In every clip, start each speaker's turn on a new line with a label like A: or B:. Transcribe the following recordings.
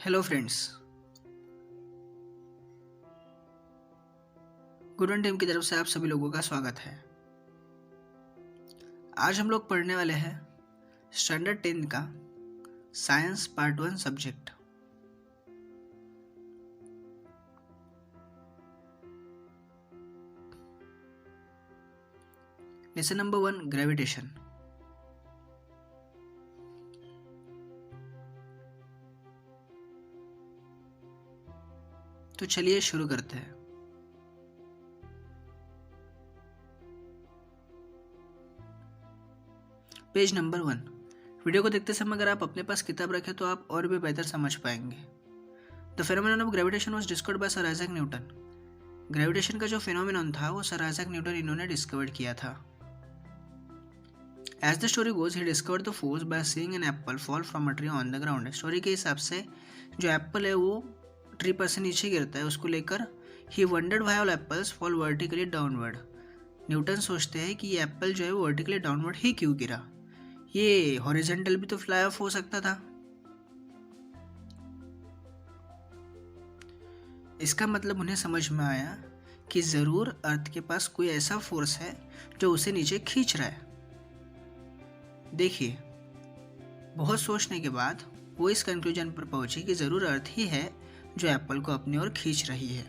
A: Hello friends, Gooden team की तरफ से आप सभी लोगों का स्वागत है। आज हम लोग पढ़ने वाले हैं स्टैंडर्ड 10 का science part 1 subject. Lesson number 1, gravitation. तो चलिए शुरू करते हैं। Page number 1। वीडियो को देखते समय अगर आप अपने पास किताब रखें तो आप और भी बेहतर समझ पाएंगे। The phenomenon of gravitation was discovered by sir Isaac Newton. Gravitation का जो फेनोमेनन था वो सर आइजैक न्यूटन इन्होंने डिस्कवर किया था। As the story goes, he discovered the force by seeing an apple fall from a tree on the ground. Story के हिसाब से जो एप्पल है वो ट्री पर से नीचे गिरता है, उसको लेकर he wondered why all apples fall vertically downward. Newton सोचते हैं कि ये एप्पल जो है वो वर्टिकली डाउनवर्ड ही क्यों गिरा, ये हॉरिजॉन्टल भी तो फ्लाई ऑफ हो सकता था। इसका मतलब उन्हें समझ में आया कि ज़रूर अर्थ के पास कोई ऐसा फोर्स है जो उसे नीचे खींच रहा है। देखिए, बहुत सोचने के बाद वो इस कंक्लूजन पर पहुंची कि ज़रूर अर्थ ही है जो एप्पल को अपनी ओर खींच रही है।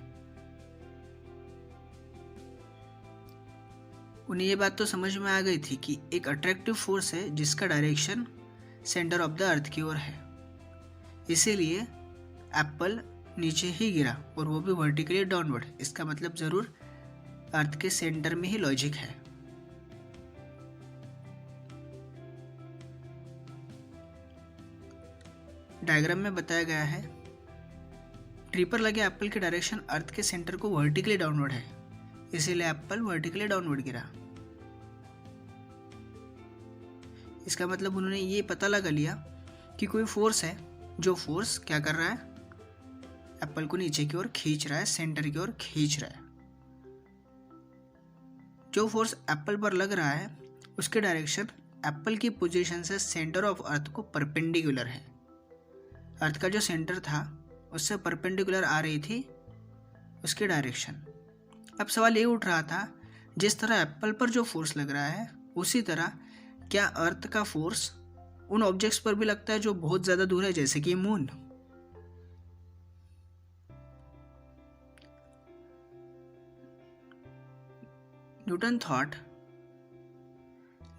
A: उन्हें ये बात तो समझ में आ गई थी कि एक अट्रैक्टिव फोर्स है जिसका direction centre of the earth की ओर है, इसीलिए एप्पल नीचे ही गिरा और वो भी वर्टिकली डाउनवर्ड। इसका मतलब ज़रूर अर्थ के सेंटर में ही लॉजिक है। डायग्राम में बताया गया है ट्री पर लगे एप्पल की डायरेक्शन अर्थ के सेंटर को वर्टिकली डाउनवर्ड है, इसीलिए एप्पल वर्टिकली डाउनवर्ड गिरा। इसका मतलब उन्होंने ये पता लगा लिया कि कोई फोर्स है, जो फोर्स क्या कर रहा है, एप्पल को नीचे की ओर खींच रहा है, सेंटर की ओर खींच रहा है। जो फोर्स एप्पल पर लग रहा है उसकी डायरेक्शन एप्पल की पोजीशन से सेंटर ऑफ अर्थ को परपेंडिकुलर है। अर्थ का जो सेंटर था उससे परपेंडिकुलर आ रही थी उसकी डायरेक्शन। अब सवाल ये उठ रहा था, जिस तरह एप्पल पर जो फोर्स लग रहा है उसी तरह क्या अर्थ का फोर्स उन ऑब्जेक्ट्स पर भी लगता है जो बहुत ज़्यादा दूर है, जैसे कि मून।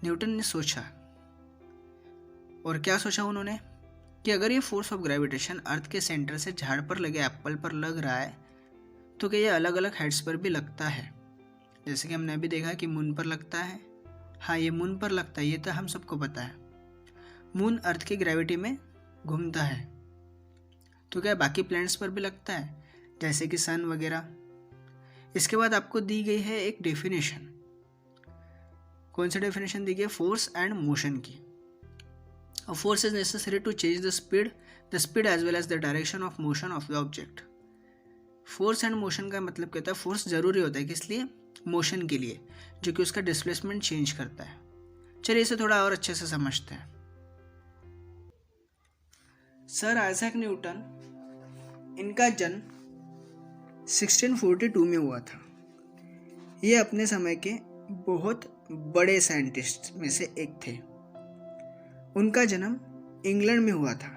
A: न्यूटन ने सोचा, और क्या सोचा उन्होंने कि अगर ये फोर्स ऑफ ग्रेविटेशन अर्थ के सेंटर से झाड़ पर लगे एप्पल पर लग रहा है तो क्या ये अलग अलग हेड्स पर भी लगता है, जैसे कि हमने अभी देखा कि मून पर लगता है। हाँ, ये मून पर लगता है, ये तो हम सबको पता है। मून अर्थ की ग्रेविटी में घूमता है, तो क्या बाकी प्लैनेट्स पर भी लगता है, जैसे कि सन वगैरह। इसके बाद आपको दी गई है एक डेफिनेशन। कौन सी डेफिनेशन दी गई? फोर्स एंड मोशन की। A force is necessary to change the speed as well as the direction of motion of the object. Force and motion का मतलब कहता है फोर्स जरूरी होता है, किस लिए? मोशन के लिए, जो कि उसका डिस्प्लेसमेंट चेंज करता है। चलिए इसे थोड़ा और अच्छे से समझते हैं। सर आइजैक न्यूटन, इनका जन्म 1642 में हुआ था। ये अपने समय के बहुत बड़े साइंटिस्ट में से एक थे। उनका जन्म इंग्लैंड में हुआ था।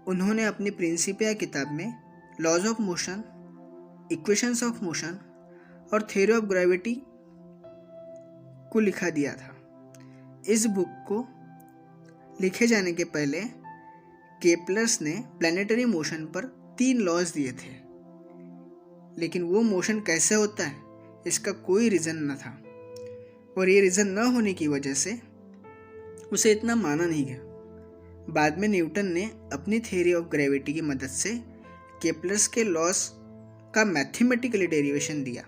A: उन्होंने अपनी प्रिंसिपिया किताब में laws of motion, equations of motion और थ्योरी ऑफ ग्रेविटी को लिखा दिया था। इस बुक को लिखे जाने के पहले केपलर्स ने प्लैनेटरी मोशन पर 3 लॉज दिए थे, लेकिन वो मोशन कैसे होता है इसका कोई रीज़न न था, और ये रीज़न न होने की वजह से उसे इतना माना नहीं गया। बाद में न्यूटन ने अपनी थ्योरी ऑफ ग्रेविटी की मदद से केपलर्स के लॉस का मैथमेटिकली डेरिवेशन दिया,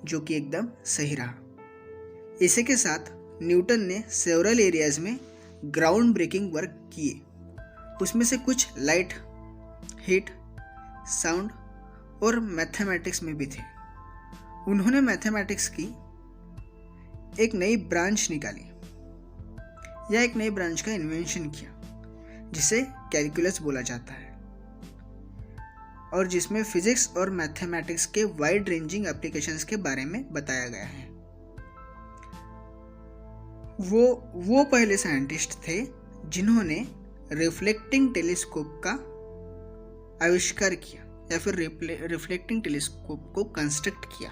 A: जो कि एकदम सही रहा। इसी के साथ न्यूटन ने सेवरल एरियाज में ग्राउंड ब्रेकिंग वर्क किए। उसमें से कुछ लाइट, हीट, साउंड और मैथमेटिक्स में भी थे। उन्होंने मैथमेटिक्स की एक नई ब्रांच निकाली या एक नई ब्रांच का इन्वेंशन किया, जिसे कैलकुलस बोला जाता है। और जिसमें फिजिक्स और मैथमेटिक्स के वाइड रेंजिंग एप्लीकेशंस के बारे में बताया गया है। वो पहले साइंटिस्ट थे जिन्होंने रिफ्लेक्टिंग टेलीस्कोप का आविष्कार किया या फिर रिफ्लेक्टिंग टेलीस्कोप को कंस्ट्रक्ट किया।